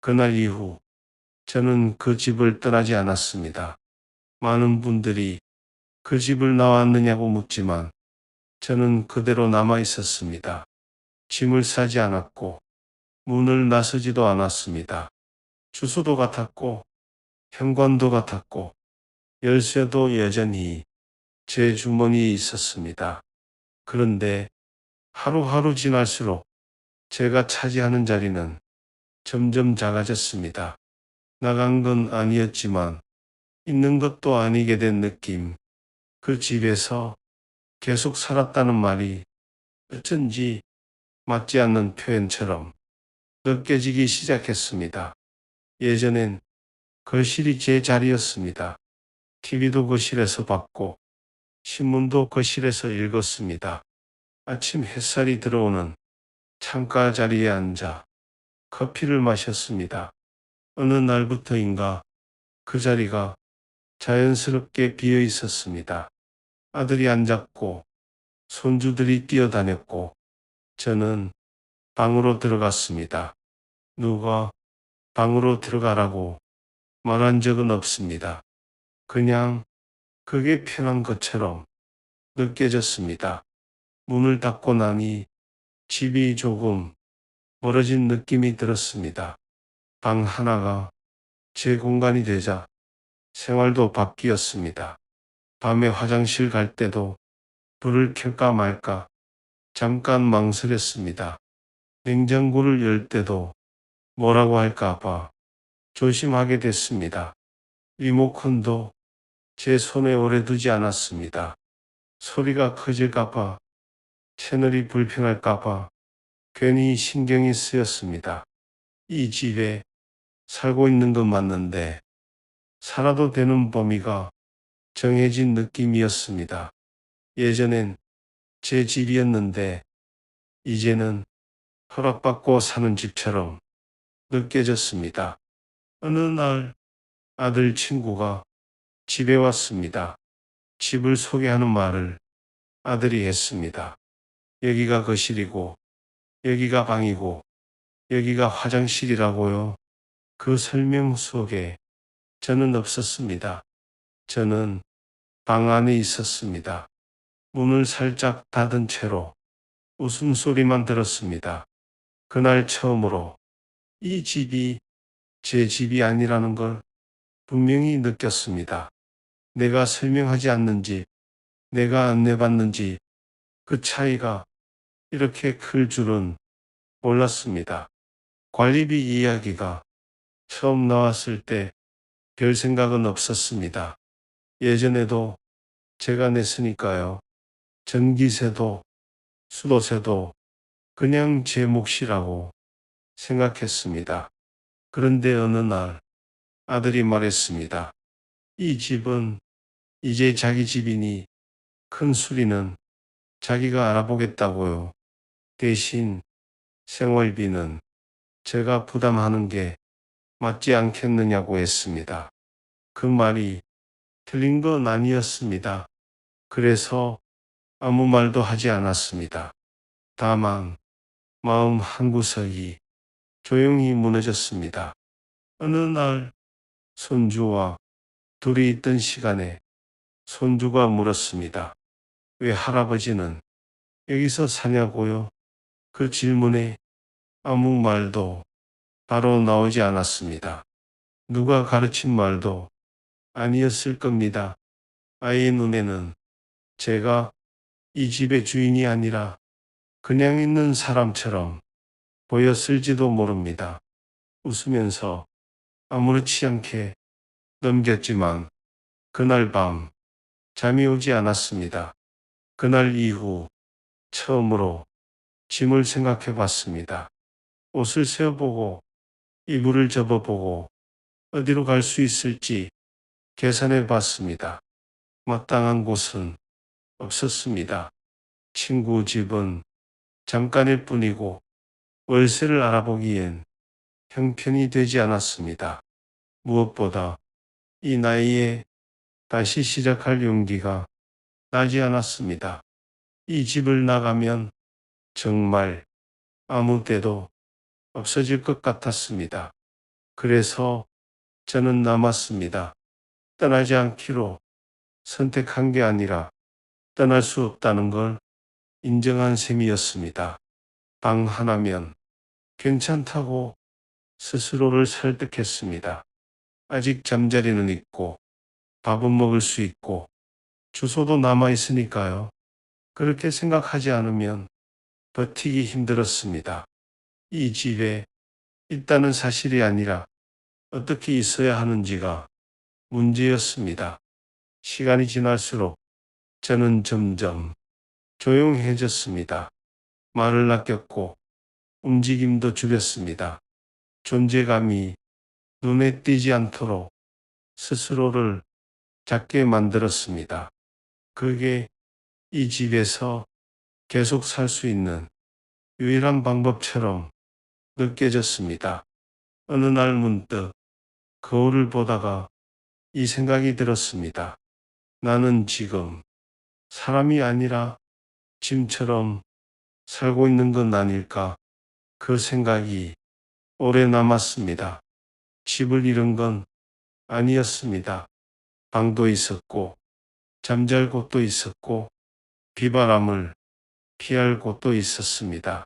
그날 이후 저는 그 집을 떠나지 않았습니다. 많은 분들이 그 집을 나왔느냐고 묻지만 저는 그대로 남아 있었습니다. 짐을 싸지 않았고 문을 나서지도 않았습니다. 주소도 같았고 현관도 같았고 열쇠도 여전히 제 주머니에 있었습니다. 그런데 하루하루 지날수록 제가 차지하는 자리는 점점 작아졌습니다. 나간 건 아니었지만 있는 것도 아니게 된 느낌. 그 집에서 계속 살았다는 말이 어쩐지 맞지 않는 표현처럼 느껴지기 시작했습니다. 예전엔 거실이 제 자리였습니다. TV도 거실에서 봤고 신문도 거실에서 읽었습니다. 아침 햇살이 들어오는 창가 자리에 앉아 커피를 마셨습니다. 어느 날부터인가 그 자리가 자연스럽게 비어 있었습니다. 아들이 앉았고 손주들이 뛰어다녔고 저는 방으로 들어갔습니다. 누가 방으로 들어가라고 말한 적은 없습니다. 그냥 그게 편한 것처럼 느껴졌습니다. 문을 닫고 나니 집이 조금 멀어진 느낌이 들었습니다. 방 하나가 제 공간이 되자 생활도 바뀌었습니다. 밤에 화장실 갈 때도 불을 켤까 말까 잠깐 망설였습니다. 냉장고를 열 때도 뭐라고 할까봐 조심하게 됐습니다. 리모컨도 제 손에 오래 두지 않았습니다. 소리가 커질까봐, 채널이 불편할까봐 괜히 신경이 쓰였습니다. 이 집에 살고 있는 건 맞는데 살아도 되는 범위가 정해진 느낌이었습니다. 예전엔 제 집이었는데 이제는 허락받고 사는 집처럼 느껴졌습니다. 어느 날 아들 친구가 집에 왔습니다. 집을 소개하는 말을 아들이 했습니다. 여기가 거실이고 여기가 방이고 여기가 화장실이라고요. 그 설명 속에 저는 없었습니다. 저는 방 안에 있었습니다. 문을 살짝 닫은 채로 웃음소리만 들었습니다. 그날 처음으로 이 집이 제 집이 아니라는 걸 분명히 느꼈습니다. 내가 설명하지 않는 집, 내가 안내받는 집, 그 차이가 이렇게 클 줄은 몰랐습니다. 관리비 이야기가 처음 나왔을 때 별 생각은 없었습니다. 예전에도 제가 냈으니까요. 전기세도 수도세도 그냥 제 몫이라고 생각했습니다. 그런데 어느 날 아들이 말했습니다. 이 집은 이제 자기 집이니 큰 수리는 자기가 알아보겠다고요. 대신 생활비는 제가 부담하는 게 맞지 않겠느냐고 했습니다. 그 말이 틀린 건 아니었습니다. 그래서 아무 말도 하지 않았습니다. 다만 마음 한구석이 조용히 무너졌습니다. 어느 날 손주와 둘이 있던 시간에 손주가 물었습니다. 왜 할아버지는 여기서 사냐고요? 그 질문에 아무 말도 바로 나오지 않았습니다. 누가 가르친 말도 아니었을 겁니다. 아이의 눈에는 제가 이 집의 주인이 아니라 그냥 있는 사람처럼 보였을지도 모릅니다. 웃으면서 아무렇지 않게 넘겼지만 그날 밤 잠이 오지 않았습니다. 그날 이후 처음으로 짐을 생각해 봤습니다. 옷을 세어보고 이불을 접어보고 어디로 갈 수 있을지 계산해 봤습니다. 마땅한 곳은 없었습니다. 친구 집은 잠깐일 뿐이고 월세를 알아보기엔 형편이 되지 않았습니다. 무엇보다 이 나이에 다시 시작할 용기가 나지 않았습니다. 이 집을 나가면 정말 아무 때도 없어질 것 같았습니다. 그래서 저는 남았습니다. 떠나지 않기로 선택한 게 아니라 떠날 수 없다는 걸 인정한 셈이었습니다. 방 하나면 괜찮다고 스스로를 설득했습니다. 아직 잠자리는 있고 밥은 먹을 수 있고 주소도 남아 있으니까요. 그렇게 생각하지 않으면 버티기 힘들었습니다. 이 집에 있다는 사실이 아니라 어떻게 있어야 하는지가 문제였습니다. 시간이 지날수록 저는 점점 조용해졌습니다. 말을 아꼈고 움직임도 줄였습니다. 존재감이 눈에 띄지 않도록 스스로를 작게 만들었습니다. 그게 이 집에서 계속 살 수 있는 유일한 방법처럼 느껴졌습니다. 어느 날 문득 거울을 보다가 이 생각이 들었습니다. 나는 지금 사람이 아니라 짐처럼 살고 있는 건 아닐까? 그 생각이 오래 남았습니다. 집을 잃은 건 아니었습니다. 방도 있었고, 잠잘 곳도 있었고, 비바람을 피할 곳도 있었습니다.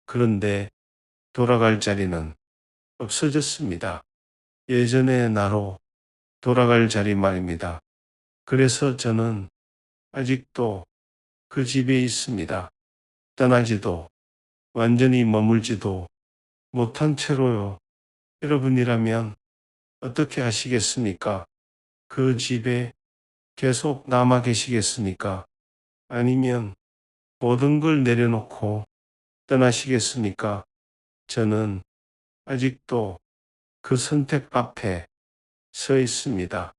그런데 돌아갈 자리는 없어졌습니다. 예전의 나로 돌아갈 자리 말입니다. 그래서 저는 아직도 그 집에 있습니다. 떠나지도 완전히 머물지도 못한 채로요. 여러분이라면 어떻게 하시겠습니까? 그 집에 계속 남아 계시겠습니까? 아니면 모든 걸 내려놓고 떠나시겠습니까? 저는 아직도 그 선택 앞에 서 있습니다.